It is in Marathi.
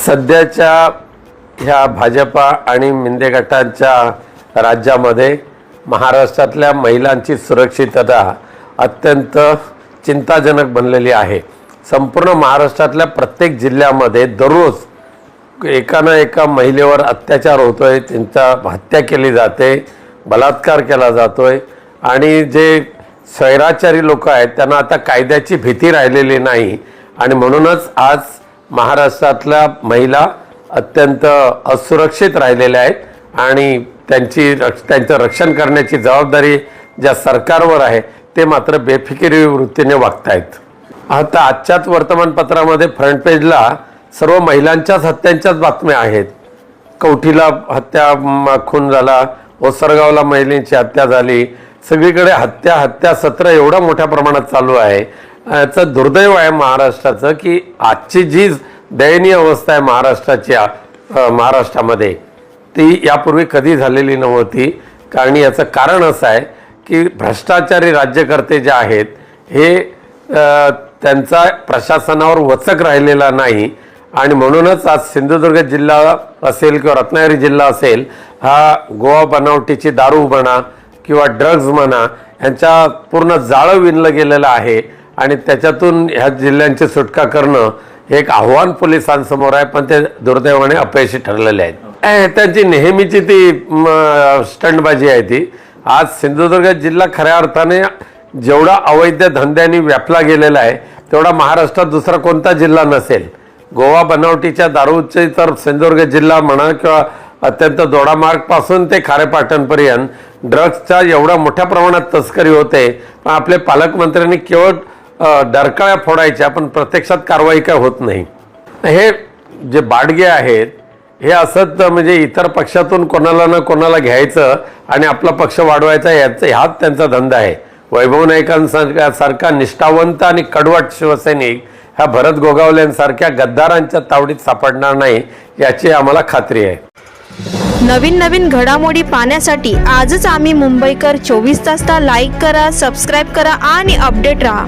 सध्याच्या ह्या भाजपा आणि मिंदे गटांच्या राज्यामध्ये महाराष्ट्रातल्या महिलांची सुरक्षितता अत्यंत चिंताजनक बनलेली आहे। संपूर्ण महाराष्ट्रातल्या प्रत्येक जिल्ह्यामध्ये दररोज एका ना एका महिलेवर अत्याचार होतोय, त्यांचा हत्या केली जाते, बलात्कार केला जातोय आणि जे स्वैराचारी लोक आहेत त्यांना आता कायद्याची भीती राहिलेली नाही आणि म्हणूनच आज महाराष्ट्रातल्या महिला अत्यंत असुरक्षित राहिलेल्या आहेत आणि त्यांचं रक्षण करण्याची जबाबदारी ज्या सरकारवर आहे ते मात्र बेफिकिरी वृत्तीने वागतायत। आता आजच्याच वर्तमानपत्रामध्ये फ्रंट पेजला सर्व महिलांच्याच हत्यांच्याच बातम्या आहेत। कवठीला हत्या खून झाला, ओसरगावला महिलांची हत्या झाली, सगळीकडे हत्या सत्र एवढं मोठ्या प्रमाणात चालू आहे। याचं दुर्दैव आहे महाराष्ट्राचं की आजची जी दयनीय अवस्था आहे महाराष्ट्रामध्ये ती यापूर्वी कधी झालेली नव्हती। कारण याचं कारण असं आहे की भ्रष्टाचारी राज्यकर्ते जे आहेत हे त्यांचा प्रशासनावर वचक राहिलेला नाही आणि म्हणूनच आज सिंधुदुर्ग जिल्हा असेल किंवा रत्नागिरी जिल्हा असेल हा गोवा बनावटीची दारू म्हणा किंवा ड्रग्ज म्हणा यांच्या पूर्ण जाळं विणलं गेलेलं आहे आणि त्याच्यातून ह्या जिल्ह्यांची सुटका करणं एक आव्हान पोलिसांसमोर आहे, पण ते दुर्दैवाने अपयशी ठरलेले आहेत। त्यांची नेहमीची ती स्टंटबाजी आहे ती। आज सिंधुदुर्ग जिल्हा खऱ्या अर्थाने जेवढा अवैध धंद्यांनी व्यापला गेलेला आहे तेवढा महाराष्ट्रात दुसरा कोणता जिल्हा नसेल। गोवा बनावटीच्या दारूचे तर सिंधुदुर्ग जिल्हा म्हणा किंवा अत्यंत दोडामार्गपासून ते खारेपाटणपर्यंत ड्रग्सच्या एवढ्या मोठ्या प्रमाणात तस्करी होते, पण आपले पालकमंत्र्यांनी केवळ डरकाळ्या फोडायच्या पण प्रत्यक्षात कारवाई काय होत नाही। हे जे बाडगे आहेत हे असंच म्हणजे इतर पक्षातून कोणाला ना कोणाला घ्यायचं आणि आपला पक्ष वाढवायचा ह्याच त्यांचा धंदा आहे। वैभव नाईकांसारखा निष्ठावंत आणि कडवट शिवसैनिक ह्या भरत गोगावलेंसारख्या गद्दारांच्या तावडीत सापडणार नाही याची आम्हाला खात्री आहे। नवीन घडामोडी पाहण्यासाठी आजच आम्ही मुंबईकर 24 तासला लाईक करा, सबस्क्राईब करा आणि अपडेट रहा।